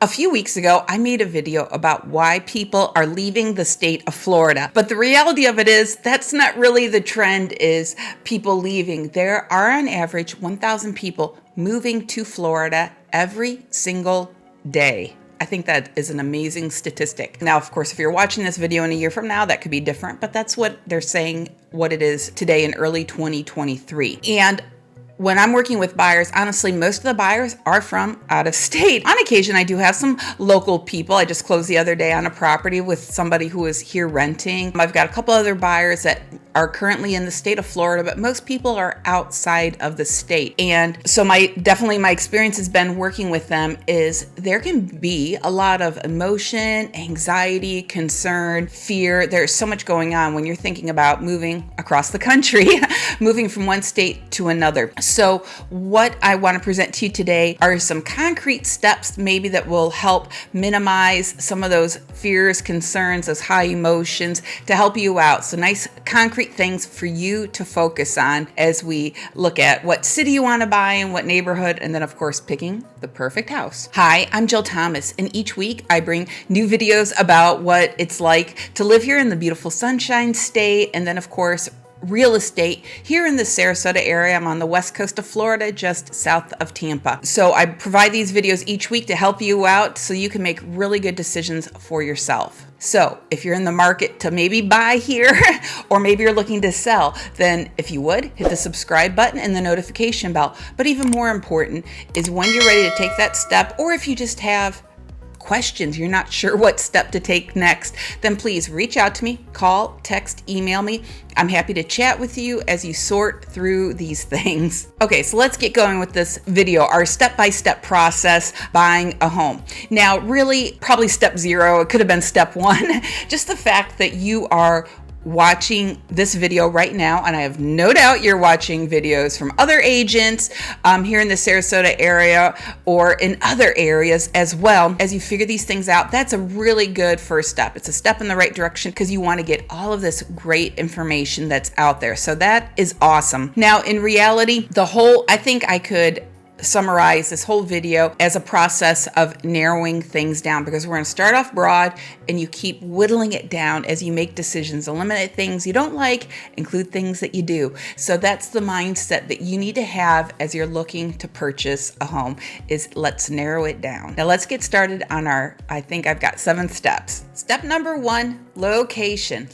A few weeks ago, I made a video about why people are leaving the state of Florida. But the reality of it is that's not really the trend, is people leaving. There are on average 1,000 people moving to Florida every single day. I think that is an amazing statistic. Now, of course, if you're watching this video in a year from now, that could be different, but that's what they're saying, what it is today in early 2023. And when I'm working with buyers, honestly, most of the buyers are from out of state. On occasion, I do have some local people. I just closed the other day on a property with somebody who is here renting. I've got a couple other buyers that are currently in the state of Florida, but most people are outside of the state. And so my experience has been working with them is there can be a lot of emotion, anxiety, concern, fear. There's so much going on when you're thinking about moving across the country, moving from one state to another. So what I want to present to you today are some concrete steps maybe that will help minimize some of those fears, concerns, those high emotions to help you out. So nice concrete things for you to focus on as we look at what city you want to buy in, what neighborhood, and then of course picking the perfect house. Hi, I'm Jill Thomas, and each week I bring new videos about what it's like to live here in the beautiful Sunshine State, and then of course real estate here in the Sarasota area. I'm on the west coast of Florida, just south of Tampa. So I provide these videos each week to help you out so you can make really good decisions for yourself. So if you're in the market to maybe buy here, or maybe you're looking to sell, then if you would, hit the subscribe button and the notification bell. But even more important is when you're ready to take that step, or if you just have questions, you're not sure what step to take next, then please reach out to me, call, text, email me. I'm happy to chat with you as you sort through these things. Okay, so let's get going with this video, our step-by-step process buying a home. Now, really, probably step 0, it could have been step 1, just the fact that you are watching this video right now, and I have no doubt you're watching videos from other agents here in the Sarasota area or in other areas as well. As you figure these things out, that's a really good first step. It's a step in the right direction because you want to get all of this great information that's out there. So that is awesome. Now, in reality, I think I could summarize this whole video as a process of narrowing things down, because we're going to start off broad and you keep whittling it down as you make decisions. Eliminate things you don't like, include things that you do. So that's the mindset that you need to have as you're looking to purchase a home, is let's narrow it down. Now let's get started on I think I've got 7 steps. Step number 1, location,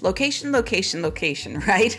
right?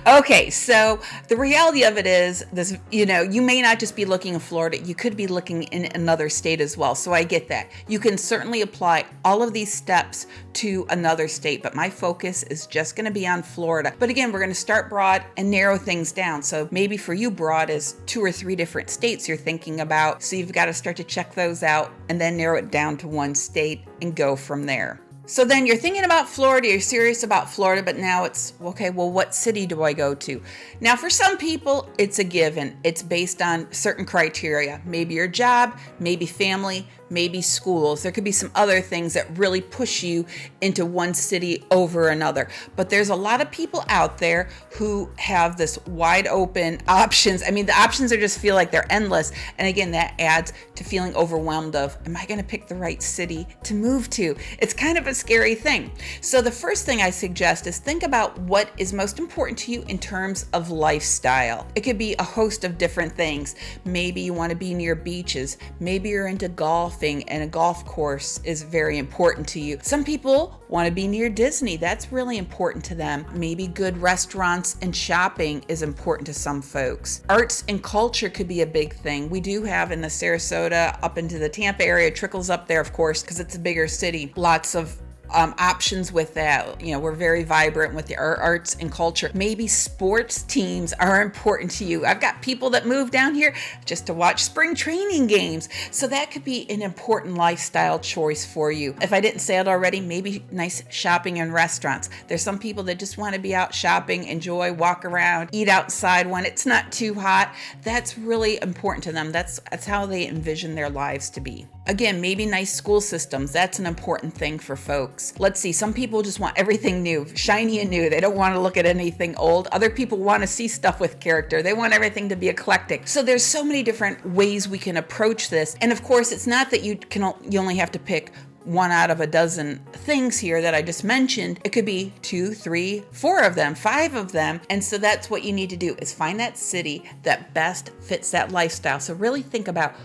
Okay, so the reality of it is this, you may not just be looking in Florida, you could be looking in another state as well. So I get that. You can certainly apply all of these steps to another state, but my focus is just going to be on Florida. But again, we're going to start broad and narrow things down. So maybe for you, broad is 2 or 3 different states you're thinking about. So you've got to start to check those out and then narrow it down to one state and go from there. So then you're thinking about Florida, you're serious about Florida, but now it's, okay, well, what city do I go to? Now, for some people, it's a given. It's based on certain criteria. Maybe your job, maybe family, maybe schools. There could be some other things that really push you into one city over another. But there's a lot of people out there who have this wide open options. I mean, the options just feel like they're endless. And again, that adds to feeling overwhelmed of, am I going to pick the right city to move to? It's kind of a scary thing. So the first thing I suggest is think about what is most important to you in terms of lifestyle. It could be a host of different things. Maybe you want to be near beaches. Maybe you're into golf, and a golf course is very important to you. Some people want to be near Disney. That's really important to them. Maybe good restaurants and shopping is important to some folks. Arts and culture could be a big thing. We do have in the Sarasota, up into the Tampa area, trickles up there, of course, because it's a bigger city. Lots of options with that. We're very vibrant with our arts and culture. Maybe sports teams are important to you. I've got people that move down here just to watch spring training games. So that could be an important lifestyle choice for you. If I didn't say it already, maybe nice shopping and restaurants. There's some people that just want to be out shopping, enjoy, walk around, eat outside when it's not too hot. That's really important to them. That's how they envision their lives to be. Again, maybe nice school systems. That's an important thing for folks. Let's see, some people just want everything new, shiny and new. They don't want to look at anything old. Other people want to see stuff with character. They want everything to be eclectic. So there's so many different ways we can approach this. And of course, it's not that you only have to pick one out of a dozen things here that I just mentioned. It could be 2, 3, 4 of them, 5 of them. And so that's what you need to do, is find that city that best fits that lifestyle. So really think about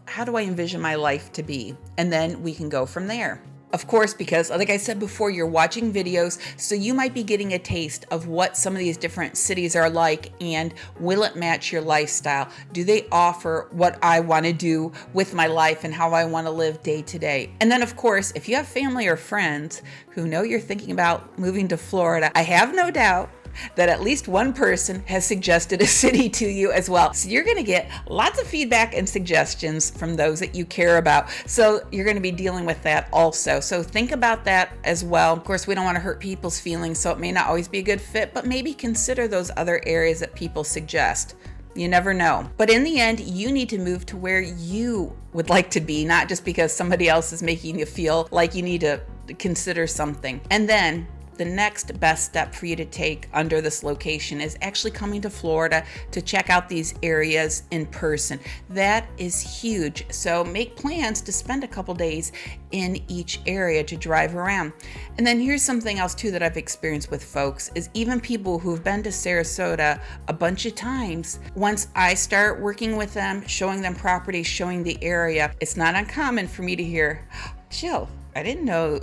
how do I envision my life to be? And then we can go from there. Of course, because like I said before, you're watching videos, so you might be getting a taste of what some of these different cities are like, and will it match your lifestyle? Do they offer what I want to do with my life and how I want to live day to day? And then of course, if you have family or friends who know you're thinking about moving to Florida, I have no doubt that at least one person has suggested a city to you as well. So you're going to get lots of feedback and suggestions from those that you care about. So you're going to be dealing with that also. So think about that as well. Of course, we don't want to hurt people's feelings, so it may not always be a good fit, but maybe consider those other areas that people suggest. You never know. But in the end, you need to move to where you would like to be, not just because somebody else is making you feel like you need to consider something. And then the next best step for you to take under this location is actually coming to Florida to check out these areas in person. That is huge. So make plans to spend a couple days in each area to drive around. And then here's something else too that I've experienced with folks, is even people who've been to Sarasota a bunch of times, once I start working with them, showing them properties, showing the area, it's not uncommon for me to hear, Jill, I didn't know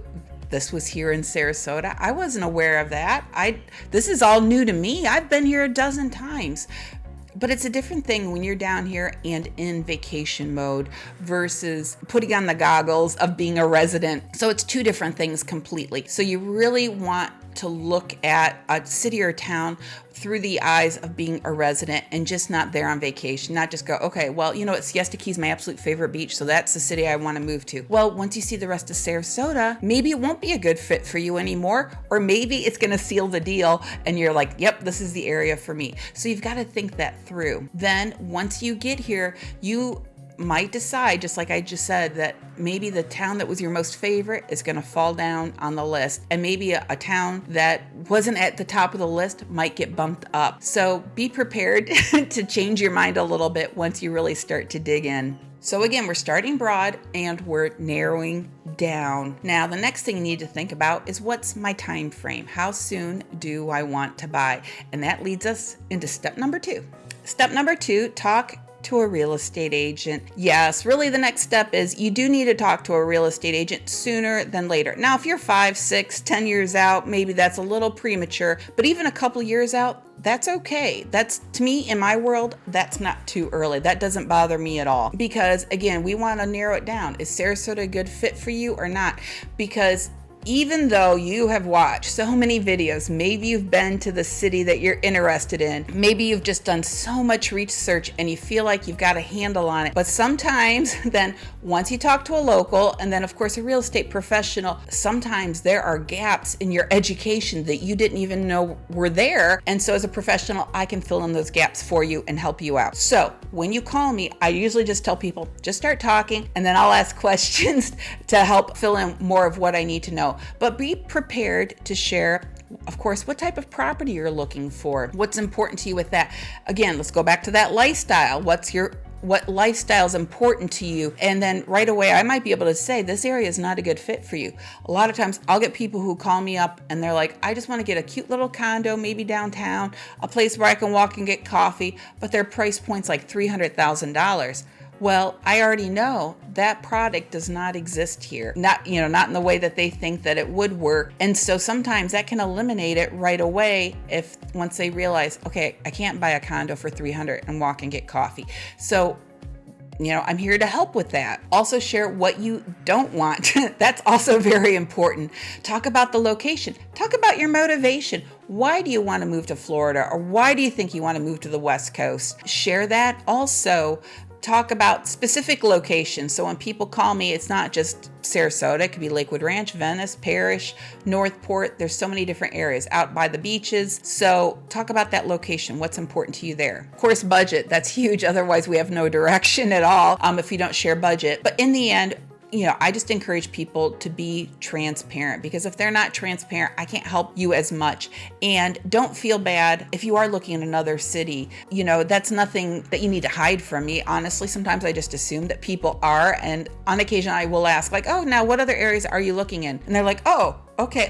this was here in Sarasota. I wasn't aware of that. This is all new to me. I've been here a dozen times. But it's a different thing when you're down here and in vacation mode versus putting on the goggles of being a resident. So it's two different things completely. So you really want to look at a city or town through the eyes of being a resident and just not there on vacation. Not just go, okay, well, Siesta Key is my absolute favorite beach, so that's the city I want to move to. Well, once you see the rest of Sarasota, maybe it won't be a good fit for you anymore, or maybe it's going to seal the deal and you're like, yep, this is the area for me. So you've got to think that through. Then once you get here, you might decide, just like I just said, that maybe the town that was your most favorite is going to fall down on the list, and maybe a town that wasn't at the top of the list might get bumped up. So be prepared to change your mind a little bit once you really start to dig in. So again, we're starting broad and we're narrowing down. Now, the next thing you need to think about is, what's my time frame? How soon do I want to buy? And that leads us into step number 2. Step number 2, talk to a real estate agent. Yes, really the next step is you do need to talk to a real estate agent sooner than later. Now, if you're 5, 6, 10 years out, maybe that's a little premature, but even a couple years out, that's okay. That's, to me, in my world, that's not too early. That doesn't bother me at all. Because again, we want to narrow it down. Is Sarasota a good fit for you or not? Because even though you have watched so many videos, maybe you've been to the city that you're interested in, maybe you've just done so much research and you feel like you've got a handle on it. But sometimes then once you talk to a local, and then of course a real estate professional, sometimes there are gaps in your education that you didn't even know were there. And so as a professional, I can fill in those gaps for you and help you out. So when you call me, I usually just tell people, just start talking, and then I'll ask questions to help fill in more of what I need to know. But be prepared to share, of course, what type of property you're looking for, what's important to you with that. Again, let's go back to that lifestyle. What lifestyle is important to you? And then right away, I might be able to say, this area is not a good fit for you. A lot of times I'll get people who call me up and they're like, I just want to get a cute little condo, maybe downtown, a place where I can walk and get coffee, but their price point's like $300,000. Well, I already know that product does not exist here. Not in the way that they think that it would work. And so sometimes that can eliminate it right away if once they realize, okay, I can't buy a condo for $300 and walk and get coffee. So I'm here to help with that. Also share what you don't want. That's also very important. Talk about the location. Talk about your motivation. Why do you want to move to Florida? Or why do you think you want to move to the West Coast? Share that. Also, talk about specific locations. So when people call me, it's not just Sarasota. It could be Lakewood Ranch, Venice, Parrish, Northport. There's so many different areas out by the beaches. So talk about that location. What's important to you there? Of course, budget. That's huge. Otherwise, we have no direction at all if we don't share budget. But in the end, I just encourage people to be transparent, because if they're not transparent, I can't help you as much. And don't feel bad if you are looking in another city. That's nothing that you need to hide from me. Honestly, sometimes I just assume that people are. And on occasion, I will ask oh, now what other areas are you looking in? And they're like, oh, okay.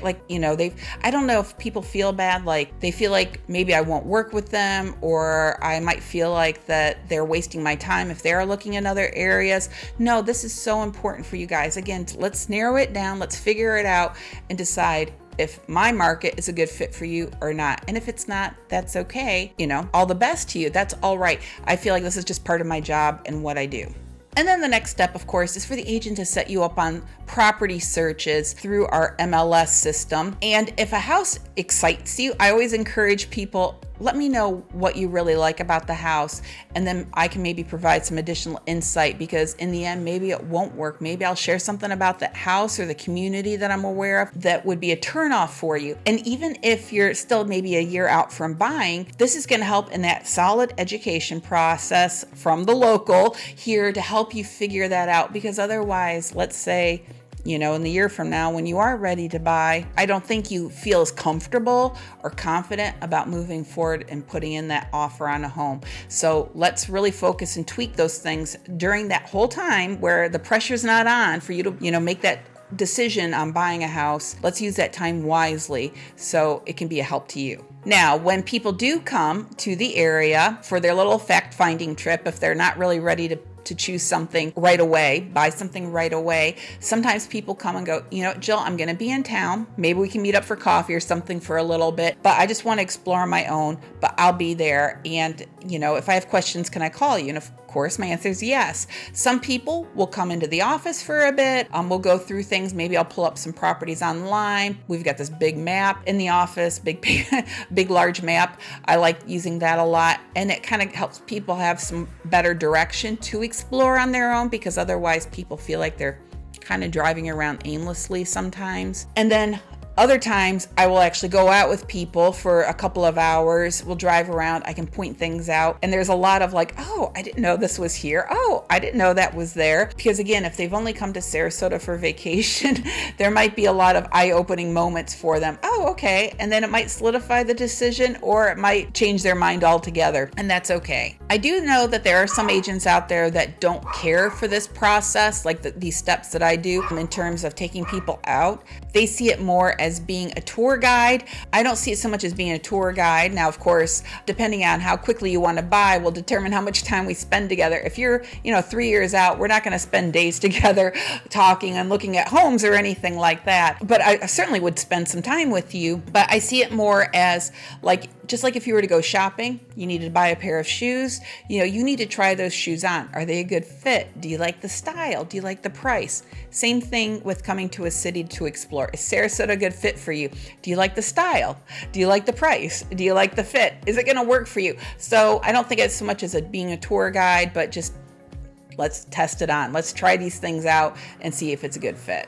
I don't know if people feel bad, they feel like maybe I won't work with them, or I might feel like that they're wasting my time if they're looking in other areas. No, this is so important for you guys. Again, let's narrow it down. Let's figure it out and decide if my market is a good fit for you or not. And if it's not, that's okay. All the best to you. That's all right. I feel like this is just part of my job and what I do. And then the next step, of course, is for the agent to set you up on property searches through our MLS system. And if a house excites you, I always encourage people, let me know what you really like about the house, and then I can maybe provide some additional insight, because in the end, maybe it won't work. Maybe I'll share something about the house or the community that I'm aware of that would be a turnoff for you. And even if you're still maybe a year out from buying, this is going to help in that solid education process from the local here to help you figure that out. Because otherwise, let's say, in the year from now, when you are ready to buy, I don't think you feel as comfortable or confident about moving forward and putting in that offer on a home. So let's really focus and tweak those things during that whole time where the pressure's not on for you to, make that decision on buying a house. Let's use that time wisely so it can be a help to you. Now, when people do come to the area for their little fact-finding trip, if they're not really ready to choose something right away, buy something right away, sometimes people come and go, Jill, I'm going to be in town. Maybe we can meet up for coffee or something for a little bit, but I just want to explore on my own, but I'll be there. And, if I have questions, can I call you? And of course, my answer is yes. Some people will come into the office for a bit. We'll go through things. Maybe I'll pull up some properties online. We've got this big map in the office, big, large map. I like using that a lot. And it kind of helps people have some better direction to explore on their own, because otherwise people feel like they're kind of driving around aimlessly sometimes. And then other times I will actually go out with people for a couple of hours. We'll drive around. I can point things out. And there's a lot of oh, I didn't know this was here. Oh, I didn't know that was there. Because again, if they've only come to Sarasota for vacation, there might be a lot of eye-opening moments for them. Oh, okay. And then it might solidify the decision, or it might change their mind altogether. And that's okay. I do know that there are some agents out there that don't care for this process, these steps that I do in terms of taking people out. They see it more as being a tour guide. I don't see it so much as being a tour guide. Now, of course, depending on how quickly you want to buy will determine how much time we spend together. If you're, 3 years out, we're not going to spend days together talking and looking at homes or anything like that. But I certainly would spend some time with you. But I see it more as just like if you were to go shopping, you needed to buy a pair of shoes, you need to try those shoes on. Are they a good fit? Do you like the style? Do you like the price? Same thing with coming to a city to explore. Is Sarasota a good fit for you? Do you like the style? Do you like the price? Do you like the fit? Is it going to work for you? So I don't think it's so much as being a tour guide, but just let's test it on. Let's try these things out and see if it's a good fit.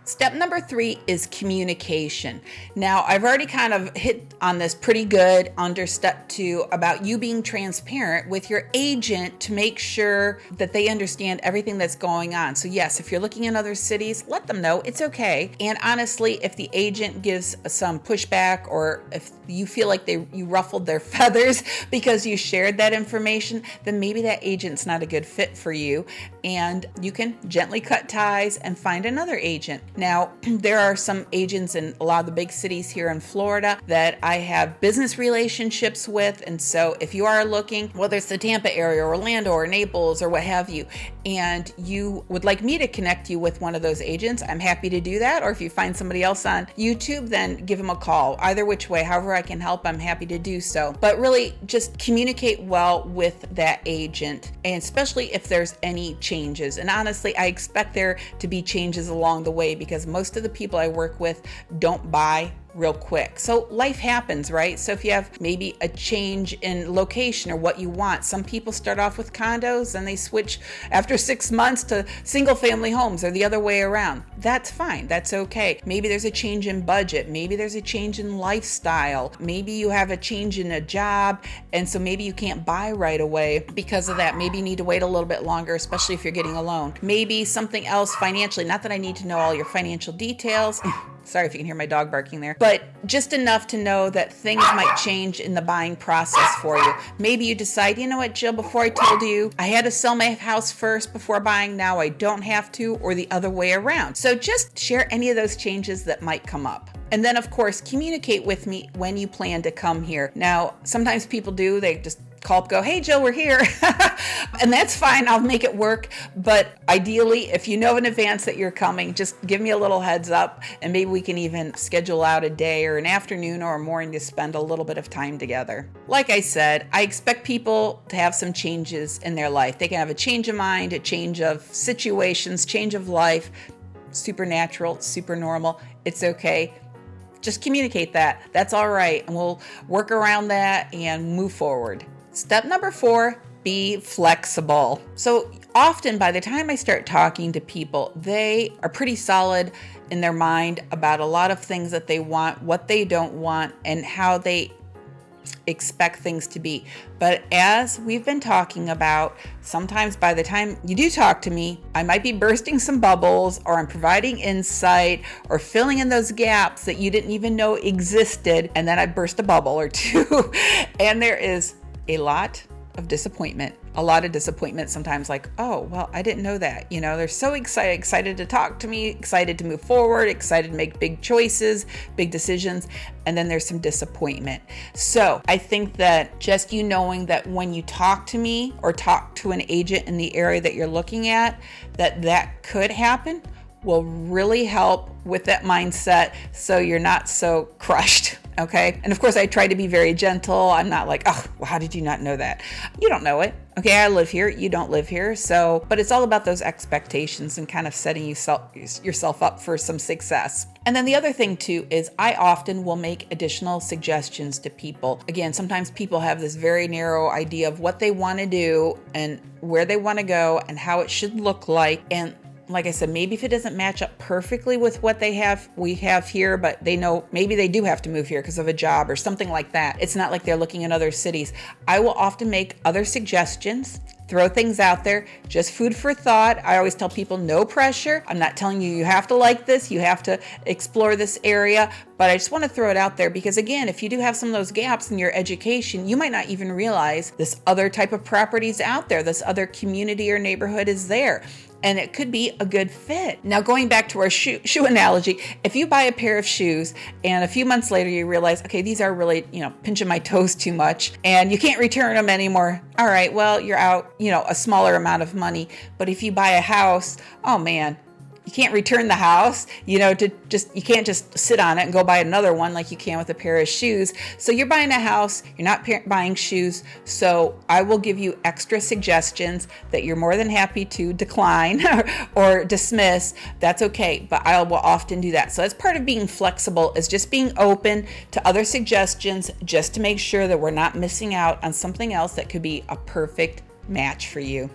Step number 3 is communication. Now, I've already kind of hit on this pretty good under step 2 about you being transparent with your agent to make sure that they understand everything that's going on. So yes, if you're looking in other cities, let them know it's okay. And honestly, if the agent gives some pushback, or if you feel like you ruffled their feathers because you shared that information, then maybe that agent's not a good fit for you. And you can gently cut ties and find another agent. Now, there are some agents in a lot of the big cities here in Florida that I have business relationships with. And so if you are looking, whether it's the Tampa area, or Orlando, or Naples, or what have you, and you would like me to connect you with one of those agents, I'm happy to do that. Or if you find somebody else on YouTube, then give them a call. Either which way, however I can help, I'm happy to do so. But really just communicate well with that agent, and especially if there's any changes. And honestly, I expect there to be changes along the way, because most of the people I work with don't buy real quick. So life happens, right? So if you have maybe a change in location or what you want, some people start off with condos and they switch after 6 months to single family homes or the other way around. That's fine. That's okay. Maybe there's a change in budget. Maybe there's a change in lifestyle. Maybe you have a change in a job, and so maybe you can't buy right away because of that. Maybe you need to wait a little bit longer, especially if you're getting a loan. Maybe something else financially, not that I need to know all your financial details. Sorry if you can hear my dog barking there, but just enough to know that things might change in the buying process for you. Maybe you decide, you know what, Jill, before I told you I had to sell my house first before buying, now I don't have to, or the other way around. So just share any of those changes that might come up. And then, of course, communicate with me when you plan to come here. Now, sometimes people do, they just call up, go, hey, Jill, we're here. And that's fine. I'll make it work. But ideally, if you know in advance that you're coming, just give me a little heads up, and maybe we can even schedule out a day or an afternoon or a morning to spend a little bit of time together. Like I said, I expect people to have some changes in their life. They can have a change of mind, a change of situations, change of life, supernatural, super normal. It's okay. Just communicate that. That's all right. And we'll work around that and move forward. Step number 4, be flexible. So often by the time I start talking to people, they are pretty solid in their mind about a lot of things that they want, what they don't want, and how they expect things to be. But as we've been talking about, sometimes by the time you do talk to me, I might be bursting some bubbles, or I'm providing insight or filling in those gaps that you didn't even know existed, and then I burst a bubble or two. And there is a lot of disappointment sometimes, like, oh, well, I didn't know that. You know, they're so excited to talk to me, excited to move forward, excited to make big choices, big decisions, and then there's some disappointment. So I think that just you knowing that when you talk to me or talk to an agent in the area that you're looking at, that could happen, will really help with that mindset, so you're not so crushed. Okay. And of course, I try to be very gentle. I'm not like, oh, well, how did you not know that? You don't know it. Okay. I live here. You don't live here. So, but it's all about those expectations and kind of setting yourself up for some success. And then the other thing too is I often will make additional suggestions to people. Again, sometimes people have this very narrow idea of what they want to do and where they want to go and how it should look like. And like I said, maybe if it doesn't match up perfectly with what we have here, but they know maybe they do have to move here because of a job or something like that. It's not like they're looking in other cities. I will often make other suggestions, throw things out there, just food for thought. I always tell people no pressure. I'm not telling you have to like this, you have to explore this area, but I just want to throw it out there because, again, if you do have some of those gaps in your education, you might not even realize this other type of property is out there, this other community or neighborhood is there. And it could be a good fit. Now, going back to our shoe analogy, if you buy a pair of shoes and a few months later you realize, okay, these are really, pinching my toes too much and you can't return them anymore. All right, well, you're out, a smaller amount of money. But if you buy a house, oh man, you can't return the house, you can't just sit on it and go buy another one like you can with a pair of shoes. So you're buying a house, you're not buying shoes. So I will give you extra suggestions that you're more than happy to decline or dismiss. That's okay, but I will often do that. So that's part of being flexible, is just being open to other suggestions, just to make sure that we're not missing out on something else that could be a perfect match for you.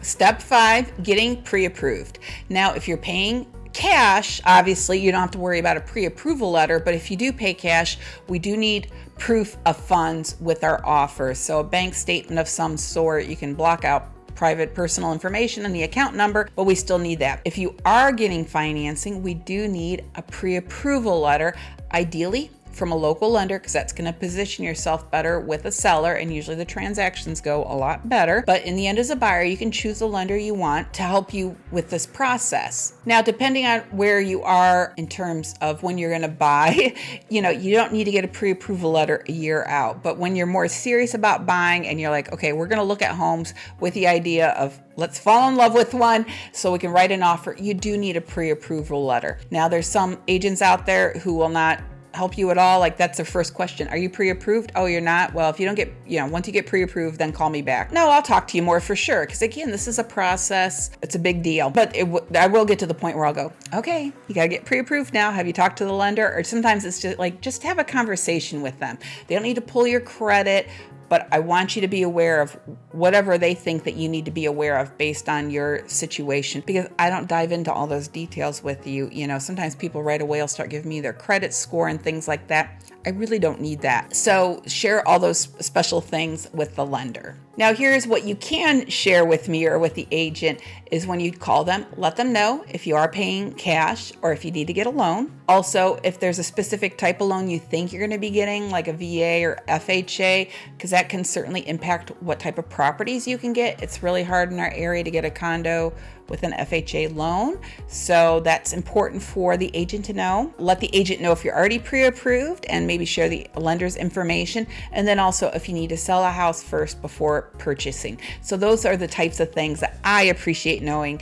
Step 5, getting pre-approved. Now, if you're paying cash, obviously you don't have to worry about a pre-approval letter, but if you do pay cash, we do need proof of funds with our offer. So a bank statement of some sort. You can block out private personal information and the account number, but we still need that. If you are getting financing, we do need a pre-approval letter, ideally from a local lender, because that's going to position yourself better with a seller, and usually the transactions go a lot better. But in the end, as a buyer, you can choose the lender you want to help you with this process. Now, depending on where you are in terms of when you're going to buy, you don't need to get a pre-approval letter a year out. But when you're more serious about buying and you're like, okay, we're going to look at homes with the idea of let's fall in love with one so we can write an offer, you do need a pre-approval letter. Now, there's some agents out there who will not help you at all? Like, that's their first question. Are you pre-approved? Oh, you're not? Well, if you don't get, once you get pre-approved, then call me back. No, I'll talk to you more for sure. Because again, this is a process. It's a big deal. But I will get to the point where I'll go, okay, you got to get pre-approved now. Have you talked to the lender? Or sometimes it's just have a conversation with them. They don't need to pull your credit, but I want you to be aware of whatever they think that you need to be aware of based on your situation, because I don't dive into all those details with you. Sometimes people right away will start giving me their credit score and things like that. I really don't need that. So share all those special things with the lender. Now, here's what you can share with me or with the agent is when you call them, let them know if you are paying cash or if you need to get a loan. Also, if there's a specific type of loan you think you're going to be getting, like a VA or FHA, because that can certainly impact what type of properties you can get. It's really hard in our area to get a condo with an FHA loan. So that's important for the agent to know. Let the agent know if you're already pre-approved and maybe share the lender's information. And then also if you need to sell a house first before purchasing. So those are the types of things that I appreciate knowing,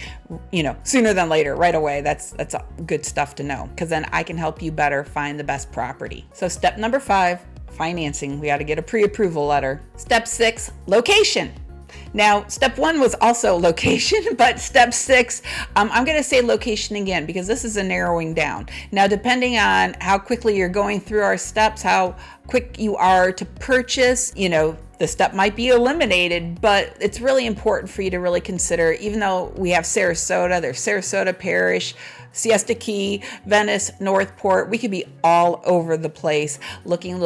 sooner than later, right away. That's good stuff to know, because then I can help you better find the best property. So step number 5, financing. We got to get a pre-approval letter. Step 6, location. Now, step 1 was also location, but step 6, I'm going to say location again, because this is a narrowing down. Now, depending on how quickly you're going through our steps, how quick you are to purchase, the step might be eliminated, but it's really important for you to really consider, even though we have Sarasota, there's Sarasota Parish, Siesta Key, Venice, Northport, we could be all over the place looking.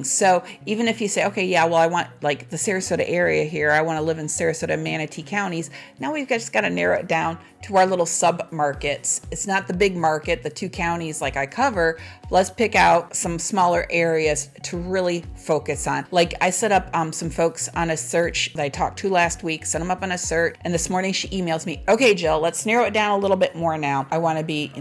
So even if you say, okay, yeah, well, I want like the Sarasota area here, I want to live in Sarasota and Manatee Counties. Now we've just got to narrow it down to our little sub markets. It's not the big market, the 2 counties like I cover. Let's pick out some smaller areas to really focus on. Like I set up some folks on a search that I talked to last week, set them up on a search. And this morning she emails me, okay, Jill, let's narrow it down a little bit more now. I want to be,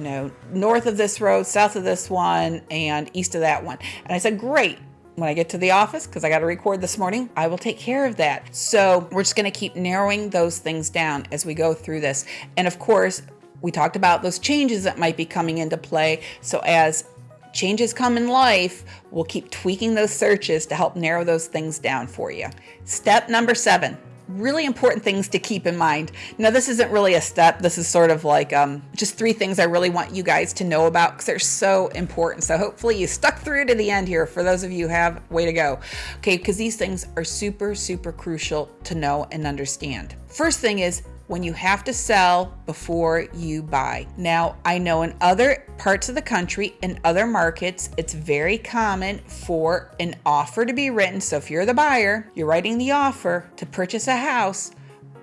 north of this road, south of this one, and east of that one. And I said, great. When I get to the office, because I got to record this morning, I will take care of that. So we're just going to keep narrowing those things down as we go through this. And of course, we talked about those changes that might be coming into play. So as changes come in life, we'll keep tweaking those searches to help narrow those things down for you. Step number 7. Really important things to keep in mind. Now, this isn't really a step. This is sort of like just 3 things I really want you guys to know about, because they're so important. So hopefully you stuck through to the end here. For those of you who have, way to go. Okay, because these things are super, super crucial to know and understand. First thing is when you have to sell before you buy. Now, I know in other parts of the country, in other markets, it's very common for an offer to be written. So if you're the buyer, you're writing the offer to purchase a house,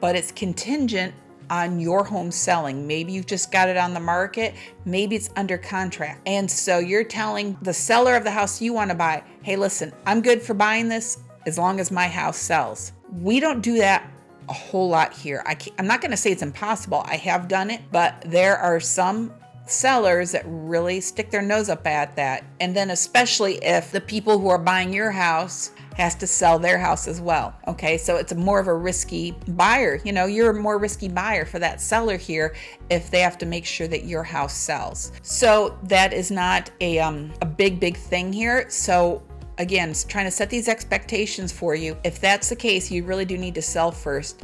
but it's contingent on your home selling. Maybe you've just got it on the market, maybe it's under contract. And so you're telling the seller of the house you want to buy, hey, listen, I'm good for buying this as long as my house sells. We don't do that a whole lot here. I'm not going to say it's impossible. I have done it, but there are some sellers that really stick their nose up at that. And then especially if the people who are buying your house has to sell their house as well. Okay, so it's more of a risky buyer. You're a more risky buyer for that seller here if they have to make sure that your house sells. So that is not a big thing here. So again, trying to set these expectations for you. If that's the case, you really do need to sell first.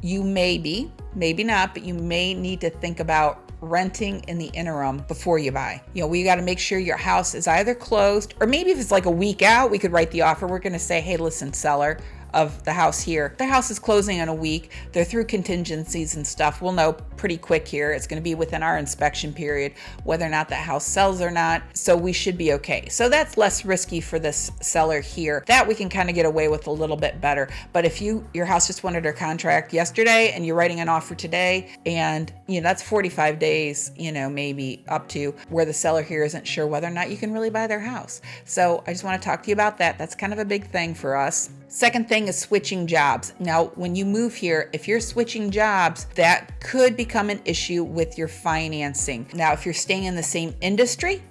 You maybe not, but you may need to think about renting in the interim before you buy. We got to make sure your house is either closed, or maybe if it's like a week out, we could write the offer. We're going to say, hey, listen, seller of the house here, the house is closing in a week. They're through contingencies and stuff. We'll know pretty quick here. It's going to be within our inspection period whether or not the house sells or not. So we should be okay. So that's less risky for this seller here. That we can kind of get away with a little bit better. But if your house just went under contract yesterday and you're writing an offer today, and that's 45 days, maybe up to, where the seller here isn't sure whether or not you can really buy their house. So I just want to talk to you about that. That's kind of a big thing for us. Second thing is switching jobs. Now, when you move here, if you're switching jobs, that could become an issue with your financing. Now, if you're staying in the same industry,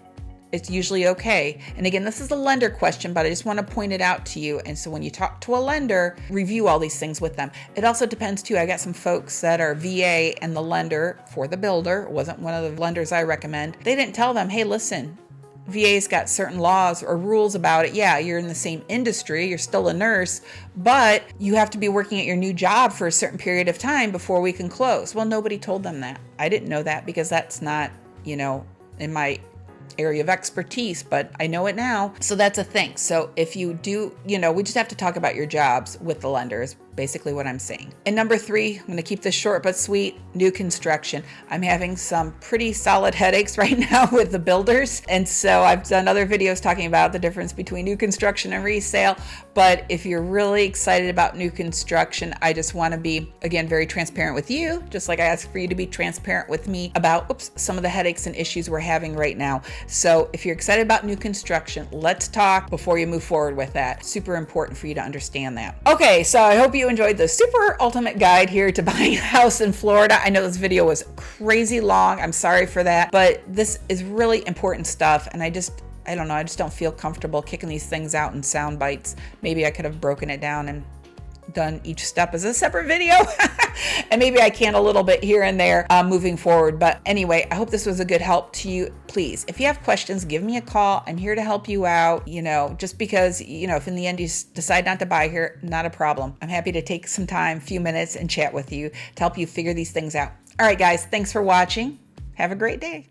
it's usually okay. And again, this is a lender question, but I just want to point it out to you. And so when you talk to a lender, review all these things with them. It also depends too. I got some folks that are VA, and the lender for the builder wasn't one of the lenders I recommend. They didn't tell them, hey, listen, VA's got certain laws or rules about it. Yeah, you're in the same industry, you're still a nurse, but you have to be working at your new job for a certain period of time before we can close. Well, nobody told them that. I didn't know that because that's not, in my area of expertise, but I know it now. So that's a thing. So if you do, we just have to talk about your jobs with the lenders, basically what I'm saying. And number 3, I'm going to keep this short but sweet, new construction. I'm having some pretty solid headaches right now with the builders. And so I've done other videos talking about the difference between new construction and resale. But if you're really excited about new construction, I just want to be, again, very transparent with you, just like I ask for you to be transparent with me about some of the headaches and issues we're having right now. So if you're excited about new construction, let's talk before you move forward with that. Super important for you to understand that. Okay, so I hope you enjoyed the super ultimate guide here to buying a house in Florida. I know this video was crazy long. I'm sorry for that, but this is really important stuff. And I don't know, I just don't feel comfortable kicking these things out in sound bites. Maybe I could have broken it down and done each step as a separate video. And maybe I can a little bit here and there moving forward. But anyway, I hope this was a good help to you. Please, if you have questions, give me a call. I'm here to help you out. Just because, if in the end you decide not to buy here, not a problem. I'm happy to take some time, few minutes, and chat with you to help you figure these things out. All right, guys, thanks for watching. Have a great day.